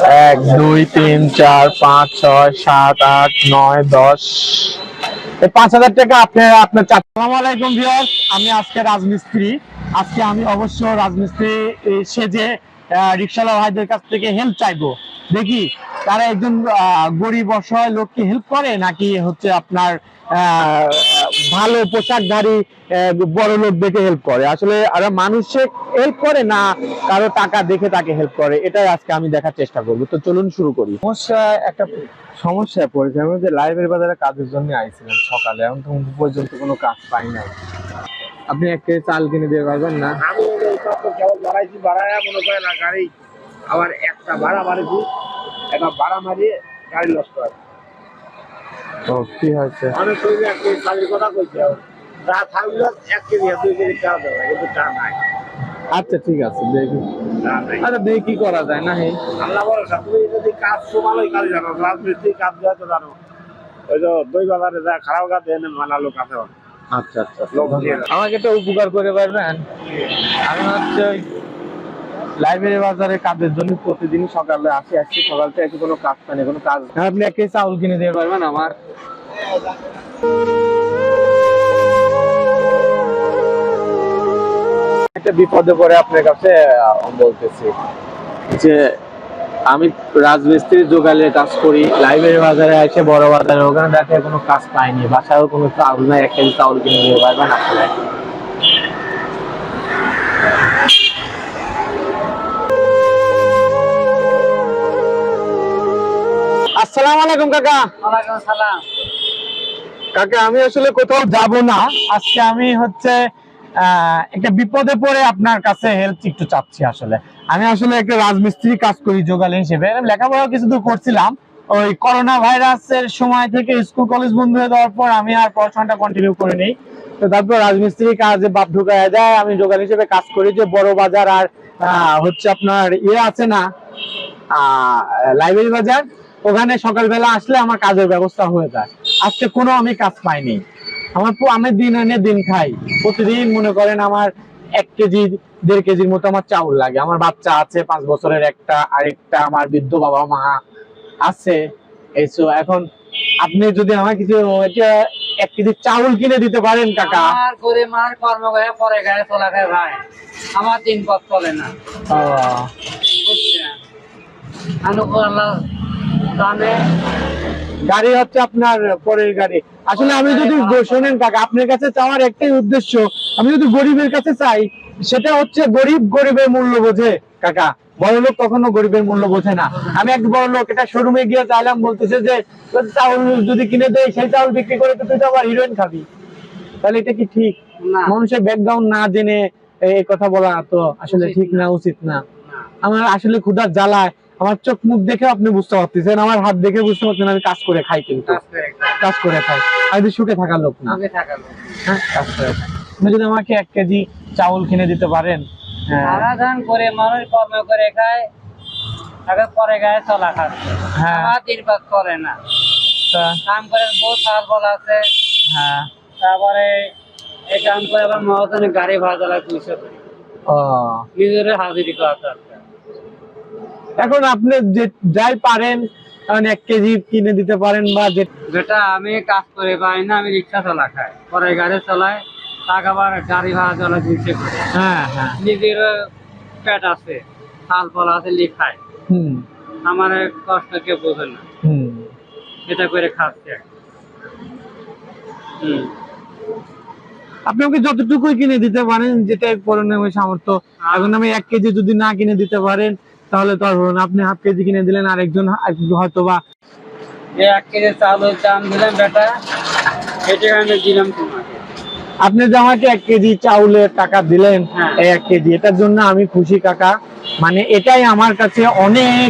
এক 2 3 4 5 6 7 8 9 10 এই 5,000 টাকা আপনার আসসালামু আলাইকুম ভিউয়ার্স, আমি আজকে রাজমিস্ত্রি। আজকে আমি অবশ্য রাজমিস্ত্রি সেজে রিকশাওয়ালা ভাইদের কাছ থেকে হেল্প চাইবো। দেখি তারা একজন গরিব অসহায় লোককে হেল্প করে নাকি হচ্ছে আপনার ভালো পোশাকধারী বড় লোক দেখে হেল্প করে। আসলে আর মানুষে হেল্প করে না কারো টাকা দেখে তাকে হেল্প করে, এটাই আজকে আমি দেখার চেষ্টা করবো। তো চলুন শুরু করি। একটা সমস্যায় পড়েছে, আমি যে লাইব্রেরি বাজারে কাজের জন্য আইছিলাম সকালে, এখন তো পর্যন্ত কোনো কাজ পাই নাই। আপনি এক কেজি চাল কিনে দিয়ে পারবেন না? আমি কেবল বাড়াইছি, বাড়ায় মনে করে না গাড়ি আবার একটা ভাড়া মারিছি, একটা ভাড়া মারিয়ে গাড়ি নষ্ট হয়। ও কি হয়েছে? অনেক সময় এক কেজি চালের কথা কইছি, যা থাকলো 1 কেজি 2 কেজি চাল দেবে, কিন্তু চা নাই। আচ্ছা ঠিক আছে, দেখি। আচ্ছা দেখি কি করা যায়। না হে আল্লাহ ভরসা, তুমি যদি কাজ ভালোই কাজ জানো, রাজমিস্ত্রি কাজ দেওয়া তো জানো, ওই তো দই বাজারে যা খারাপ কাজ দেয় মানা লোক আছে। আচ্ছা আচ্ছা, আমাকে একটা উপকার করে পারবেন? আমি হচ্ছে ওই লাইব্রেরি বাজারে কাজের জন্য প্রতিদিন সকালে আসি সকাল থেকে কোনো কাজ পাই না, কোনো কাজ। আপনি এক কেজি চাউল কিনে দিতে পারবেন আমার? একটা বিপদে পড়ে আপনার কাছে বলতেছি যে আমি রাজমিস্ত্রি যোগালে কাজ করি, লাইব্রেরি বাজারে এসে বড় বাজারে ওখানে দেখে কোনো কাজ পাইনি, বাসায়ও কোনো চাউল নাই, এক কেজি চাউল কিনে দিতে পারবেন আসলে? আসসালামু আলাইকুম কাকা। ওয়ালাইকুম সালাম। কাকা আমি আসলে কোথাও যাব না, আজকে আমি হচ্ছে একটা বিপদে পড়ে আপনার কাছে হেল্প একটু চাচ্ছি। আসলে আমি আসলে একটা রাজমিস্ত্রি কাজ করি যোগালী হিসেবে, লেখাপড়া কিছু দূর করছিলাম। ওই করোনা ভাইরাসের সময় থেকে স্কুল কলেজ বন্ধ হয়ে যাওয়ার পর আমি আর পড়াশোনাটা কন্টিনিউ করিনি। তো তারপর রাজমিস্ত্রি কাজে বাপ ঢুকায় যায়, আমি যোগালী হিসেবে কাজ করি যে বড় বাজার আর হচ্ছে আপনার আছে না লাইব্রেরি বাজার, ওখানে সকালবেলা আসলে আমার কাজের ব্যবস্থা হয়ে যায়। আজকে কোনো আমি কাজ পাইনি। আমি দিন এনে দিন খাই, প্রতিদিন মনে করেন আমার 1 কেজি 1.5 কেজির মতো আমার চাউল লাগে। আমার বাচ্চা আছে 5 বছরের একটা, আরেকটা আমার বৃদ্ধ বাবা মা আছে। এইসো এখন আপনি যদি আমার কিছু 1 কেজি চাউল কিনে দিতে পারেন কাকা। আমার করে মার কর্ম করে পরে গায়ে চলা খায় ভাই, আমার 3 পথ চলে না। গাড়ি হচ্ছে আপনার পরের গাড়ি। আসলে আমি যদি শোনেন কাকা, আপনার কাছে চাওয়ার একটাই উদ্দেশ্য, আমি যদি গরিবের কাছে চাই সেটা হচ্ছে গরিবের মূল্য বোঝে কাকা, বড় লোক কখনো গরিবের মূল্য বোঝে না। আমি এক বড় লোক এটা শোরুমে গিয়ে চাইলাম, বলতেছে যে চাউল যদি কিনে দেয় সেই চাউল বিক্রি করে তো তুই তো আবার হিরোইন খাবি। তাহলে এটা কি ঠিক? মানুষের ব্যাকগ্রাউন্ড না জেনে এই কথা বলা তো আসলে ঠিক না, উচিত না। আমার আসলে ক্ষুধার জ্বালায় আমার চোখ মুখ দেখে আপনি বুঝতে পারতেছেন, আমার হাত দেখে বুঝতে পারছেন আমি কাজ করে খাই, কিন্তু কাজ করে খাই, আমি সুখে থাকার লোক না। হ্যাঁ, কাজ করে খাই। আপনি যদি আমাকে 1 কেজি চাউল কিনে দিতে পারেন। সারাধান করে মানুষ কর্ম করে খায়, আগে পরে গায়ে চলা খাচ্ছে। হ্যাঁ, আমার 3 পথ চলে না। কাম করে বউ সাল বলা আছে। হ্যাঁ, তারপরে এই কাম করে আবার মহাজনে গাড়ি ভাড়া চালায় 200 করে। নিজের হাজিরি করা। এখন আপনি যাই পারেন 1 কেজি কিনে দিতে পারেন, বা যেটা আমি কাজ করে পাই না, আমি রিক্সা চলা খাই, পরে গাড়ি চালায়, টাকা আবার গাড়ি ভাড়া চালায় 200 করে। হ্যাঁ হ্যাঁ, নিজের পেট আছে, চাল ফল আছে, লিখায়। আমার কষ্ট কেউ বোঝে না, এটা করে খাচ্ছে। আপনি আমাকে যতটুকুই কিনে দিতে পারেন, যেটা পরনের সামর্থ্য। এখন আমি 1 কেজি যদি না কিনে দিতে পারেন তাহলে তো আর হলো না। আপনি 1/2 কেজি কিনে দিলেন, আরেকজন হয়তো বা 1 কেজি চাউলের দাম দিলাম বেটা, এটা আমি দিলাম তোমাকে। আপনি যে আমাকে 1 কেজি চাউলের টাকা দিলেন, 1 কেজি, এটার জন্য আমি খুশি কাকা। মানে এটাই আমার কাছে অনেক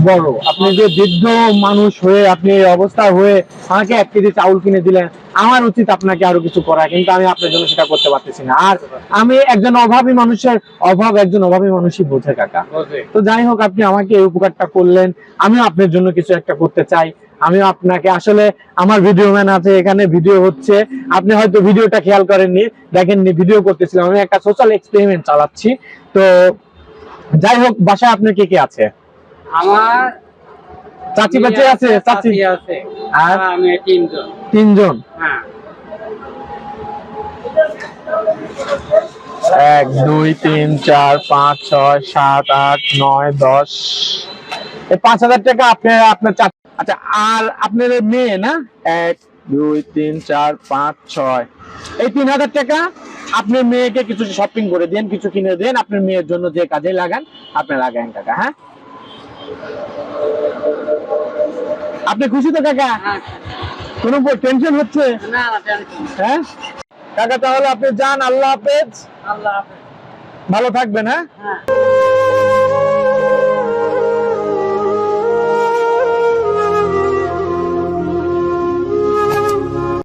বড়। আপনি যে বৃদ্ধ মানুষ হয়ে, আপনি এই অবস্থা হয়ে আমাকে 1 কেজি চাউল কিনে দিলেন, আমার উচিত আপনাকে আরো কিছু করা, কিন্তু আমি আপনার জন্য সেটা করতে পারতেছি না। আর আমি একজন অভাবী মানুষের অভাব একজন অভাবী মানুষই বোঝে কাকা। তো যাই হোক, আপনি আমাকে এই উপকারটা করলেন, আমিও আপনার জন্য কিছু একটা করতে চাই। আমিও আপনাকে, আসলে আমার ভিডিও ম্যান আছে এখানে, ভিডিও হচ্ছে, আপনি হয়তো ভিডিওটা খেয়াল করেননি, দেখেননি, ভিডিও করতেছিলাম, আমি একটা সোশ্যাল এক্সপেরিমেন্ট চালাচ্ছি। তো যাই হোক, বাসায় আপনার কে কে আছে? আমার চাচি বাচ্চা আছে? চাচি আছে। আর আর আমি 3 জন। 3 জন। হ্যাঁ। 1 2 3 4 5 6 7 8 9 10। এই 5000 টাকা আপনার চাচি। আচ্ছা, আর আপনার মেয়ে না? 1 2 3 4 5 6। এই 3000 টাকা আপনার মেয়েকে কিছু শপিং করে দেন, কিছু কিনে দেন, আপনার মেয়ের জন্য যে কাজে লাগান আপনি লাগান কাকা। হ্যাঁ, আপনি খুশি তো কাকা? হ্যাঁ। কোনো টেনশন হচ্ছে? না না টেনশন। হ্যাঁ কাকা, তাহলে আপনি যান। আল্লাহ হাফেজ, আল্লাহ হাফেজ। ভালো থাকবেন। হ্যাঁ। হ্যাঁ।